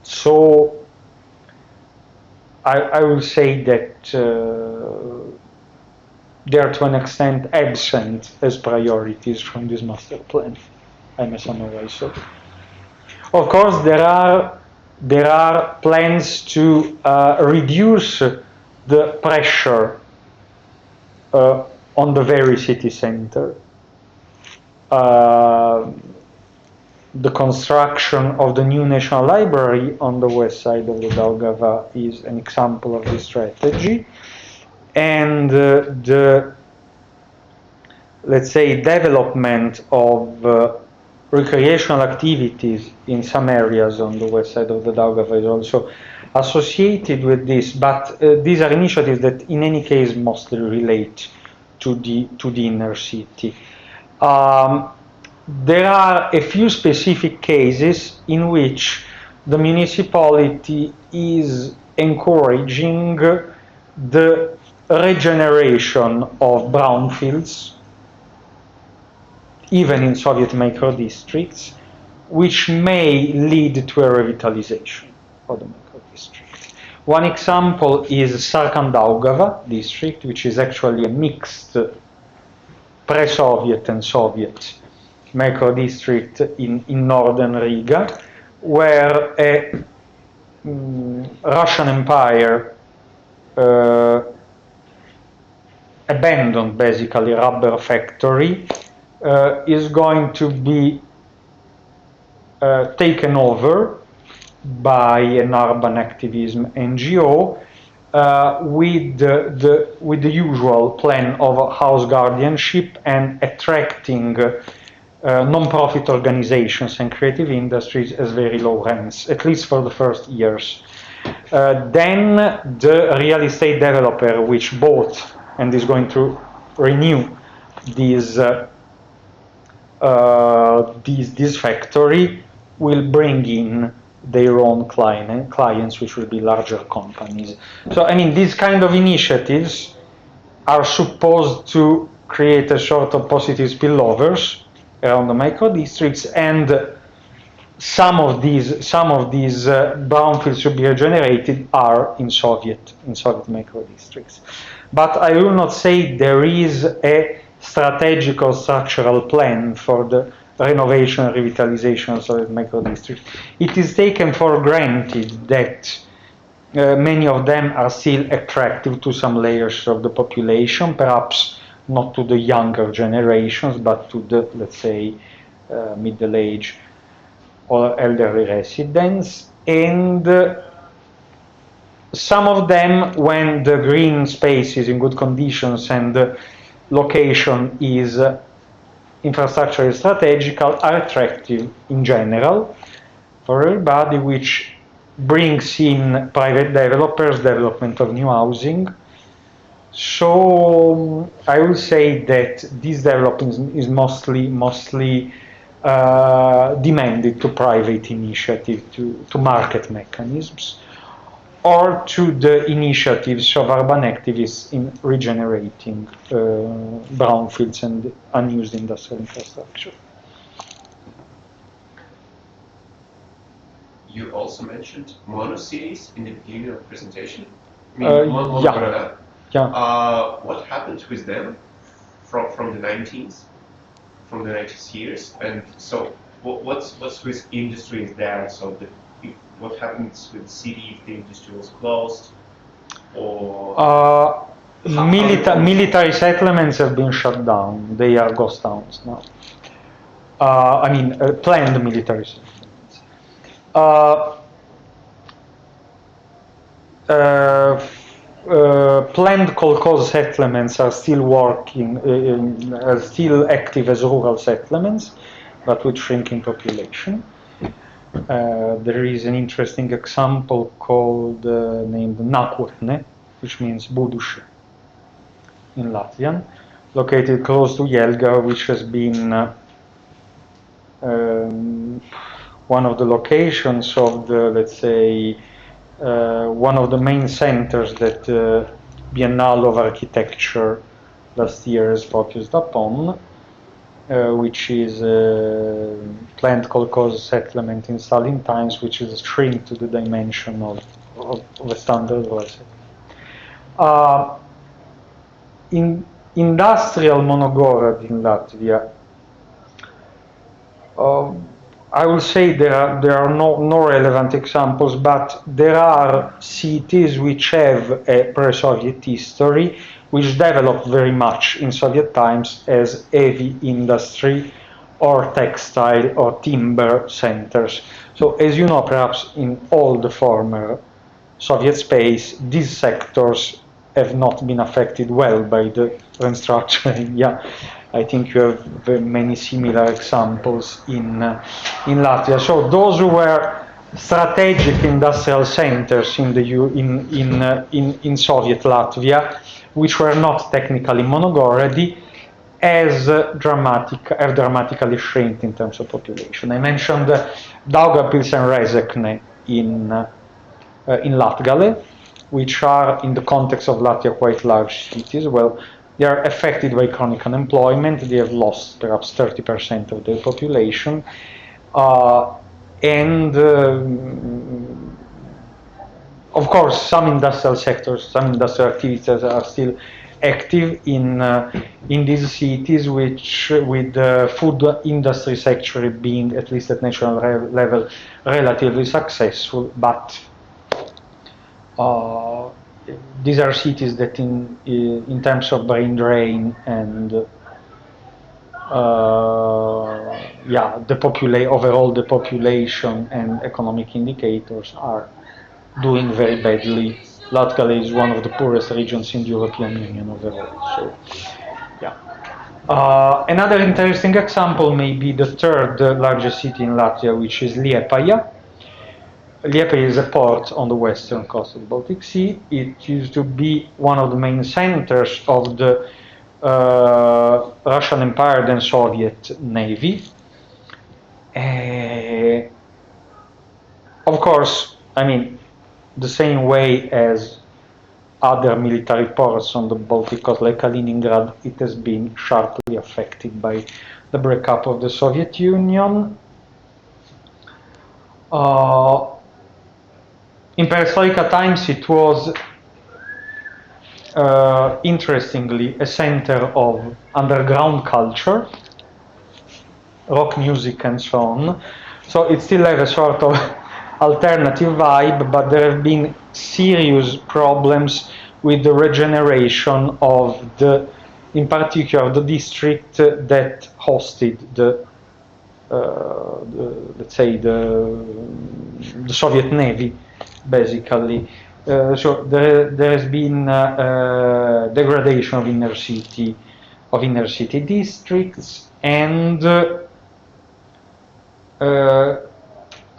So I will say that they are to an extent absent as priorities from this master plan. I may summarize so. Of course, there are plans to reduce the pressure on the very city center. The construction of the new National Library on the west side of the Daugava is an example of this strategy. And the, let's say, development of recreational activities in some areas on the west side of the Daugava is also associated with this, but these are initiatives that in any case mostly relate to the inner city. There are a few specific cases in which the municipality is encouraging the regeneration of brownfields, even in Soviet micro-districts, which may lead to a revitalization of the micro-district. One example is Sarkandaugava district, which is actually a mixed pre-Soviet and Soviet micro-district in northern Riga, where a Russian Empire abandoned basically rubber factory is going to be taken over by an urban activism NGO with the usual plan of house guardianship and attracting non-profit organizations and creative industries as very low rents, at least for the first years. Then the real estate developer which bought and is going to renew this factory will bring in their own clients, which will be larger companies. So, I mean, these kind of initiatives are supposed to create a sort of positive spillovers around the micro districts, and some of these brownfields should be regenerated are in Soviet micro districts. But I will not say there is a strategic or structural plan for the renovation and revitalization of Soviet micro districts. It is taken for granted that many of them are still attractive to some layers of the population, perhaps not to the younger generations, but to the, let's say, middle-aged or elderly residents. And some of them, when the green space is in good conditions and the location is infrastructure is strategical, are attractive in general for everybody, which brings in private developers, development of new housing. So I will say that this development is mostly demanded to private initiative, to market mechanisms, or to the initiatives of urban activists in regenerating brownfields and unused industrial infrastructure. You also mentioned monocities in the beginning of the presentation. I mean, yeah. What happened with them from the 90s years? And so what's with industries there? So what happens with the city if the industry was closed? Or military settlements have been shut down. They are ghost towns now. Planned military settlements. planned kolkhoz settlements are still working, are still active as rural settlements, but with shrinking population. There is an interesting example called named Nakotne, which means Buduše in Latvian, located close to Jelga, which has been one of the locations of the, let's say, one of the main centers that Biennale of Architecture last year has focused upon, which is planned kolkhoz settlement in Stalin times, which is shrink to the dimension of a standard rural settlement. In industrial monogorod in Latvia, I will say there are no relevant examples, but there are cities which have a pre-Soviet history, which developed very much in Soviet times as heavy industry or textile or timber centers. So as you know, perhaps in all the former Soviet space, these sectors have not been affected well by the restructuring. Yeah, I think you have many similar examples in Latvia. So those who were strategic industrial centers in in Soviet Latvia, which were not technically monogorody, have dramatically shrinked in terms of population. I mentioned Daugavpils and Rezekne in Latgale, which are in the context of Latvia quite large cities. Well, they are affected by chronic unemployment. They have lost perhaps 30% of their population, and of course, some industrial sectors, some industrial activities are still active in these cities, which with the food industry sector being, at least at national level, relatively successful, but these are cities that in terms of brain drain and overall the population and economic indicators are doing very badly. Latgale is one of the poorest regions in the European Union overall. So, yeah. Another interesting example may be the third largest city in Latvia, which is Liepāja. Liepāja is a port on the western coast of the Baltic Sea. It used to be one of the main centers of the Russian Empire and Soviet Navy. Of course, I mean, the same way as other military ports on the Baltic coast, like Kaliningrad, it has been sharply affected by the breakup of the Soviet Union. In perestroika times, it was, interestingly, a center of underground culture, rock music and so on. So it still has a sort of alternative vibe, but there have been serious problems with the regeneration of in particular, the district that hosted let's say the Soviet Navy, basically. So there has been degradation of inner city districts, and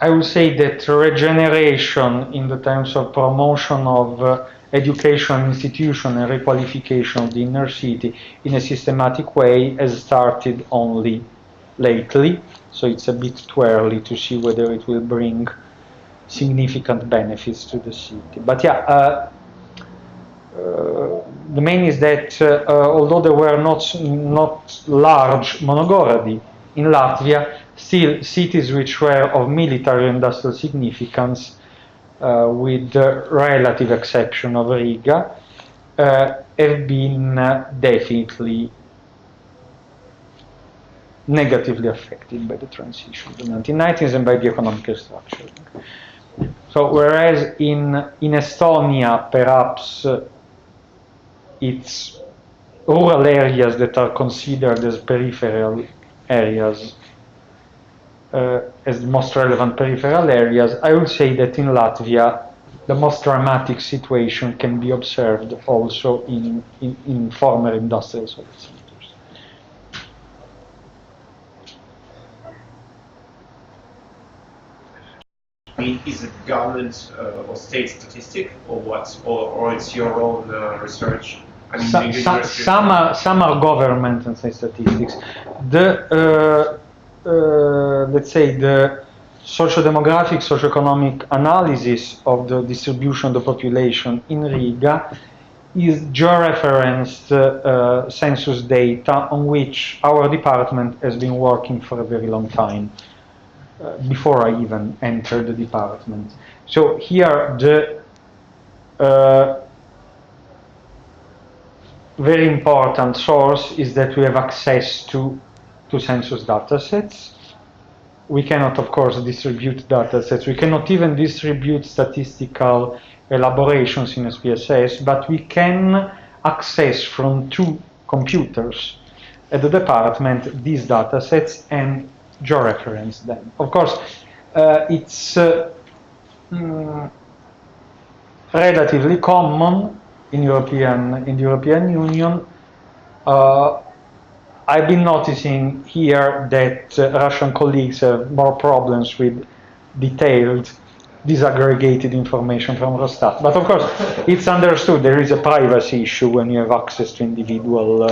I would say that regeneration in the terms of promotion of education institution and requalification of the inner city in a systematic way has started only lately, so it's a bit too early to see whether it will bring significant benefits to the city. But yeah, the main is that although there were not large monogorody in Latvia, still cities which were of military industrial significance, with the relative exception of Riga, have been definitely negatively affected by the transition of the 1990s and by the economic restructuring. So whereas in Estonia, perhaps it's rural areas that are considered as peripheral areas, as the most relevant peripheral areas, I would say that in Latvia the most dramatic situation can be observed also in former industrial Soviet centers. I mean, is it government or state statistic, or what, or it's your own research? I mean, some are government and state statistics. The let's say the socio-demographic, socio-economic analysis of the distribution of the population in Riga is georeferenced census data on which our department has been working for a very long time, before I even entered the department. So here the very important source is that we have access to census datasets. We cannot, of course, distribute datasets. We cannot even distribute statistical elaborations in SPSS, but we can access from 2 computers at the department these datasets and georeference them. Of course, it's relatively common in the European Union. I've been noticing here that Russian colleagues have more problems with detailed, disaggregated information from Eurostat. But of course, it's understood there is a privacy issue when you have access to individual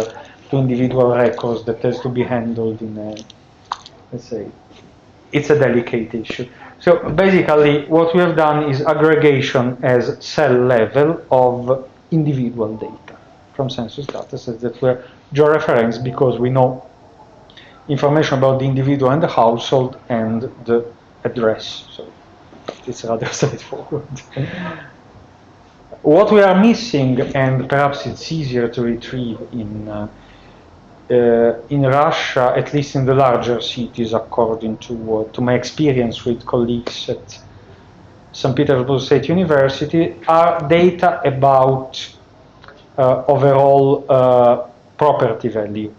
records that has to be handled in a, let's say, it's a delicate issue. So basically, what we have done is aggregation as cell level of individual data from census datasets that were georeferenced because we know information about the individual and the household and the address. So it's rather straightforward. What we are missing, and perhaps it's easier to retrieve in Russia, at least in the larger cities, according to my experience with colleagues at St. Petersburg State University, are data about overall property value.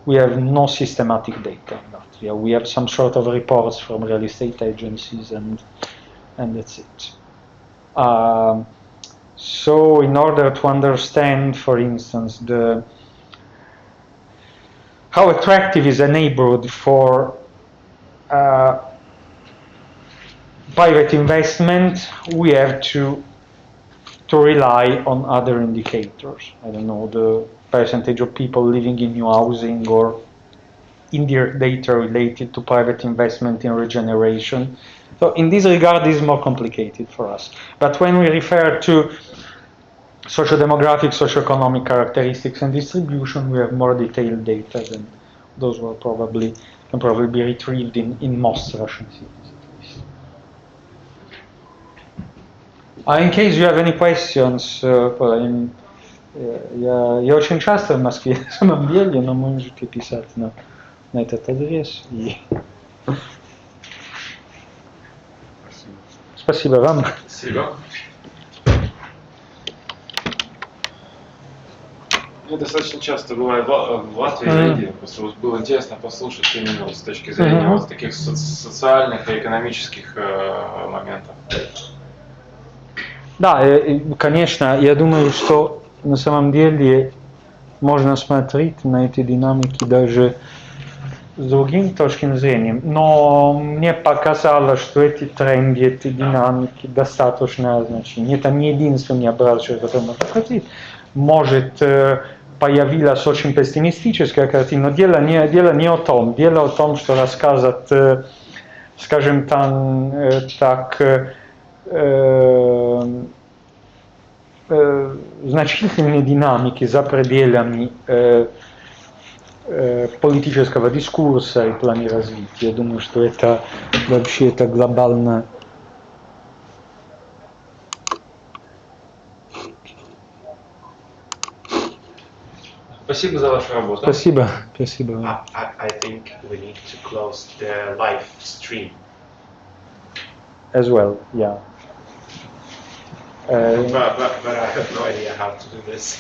We have no systematic data in Latvia. We have some sort of reports from real estate agencies, and that's it. So in order to understand, for instance, how attractive is a neighborhood for private investment, we have to rely on other indicators. I don't know, the percentage of people living in new housing or indirect data related to private investment in regeneration. So in this regard, this is more complicated for us. But when we refer to socio-demographic, socio-economic characteristics and distribution, we have more detailed data than those were can probably be retrieved in most Russian cities. In case you have any questions, я очень часто в Москве, на самом деле, но можете писать на этот адрес. Спасибо вам. Спасибо. Я достаточно часто бываю в Латвии, в Риге. Было интересно послушать именно с точки зрения вот таких социальных и экономических моментов. Да, конечно, я думаю, что на самом деле можно смотреть на эти динамики даже с другим точки зрения. Но мне показалось, что эти тренды, эти динамики достаточно значительны. Это не единственный образ, который можно сказать. Может, появилась очень пессимистическая картина, но дело не о том. Дело о том, что рассказывать, скажем так, значительные динамики за пределами политического дискурса и плана развития. Я думаю, что это вообще это глобально. Спасибо за вашу работу. Спасибо. I think we need to close the live stream. As well, yeah. But I have no idea how to do this.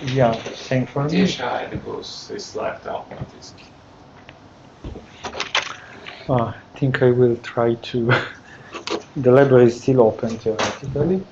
Yeah, same for me. Shy because it's left out. I think I will try to The library is still open theoretically.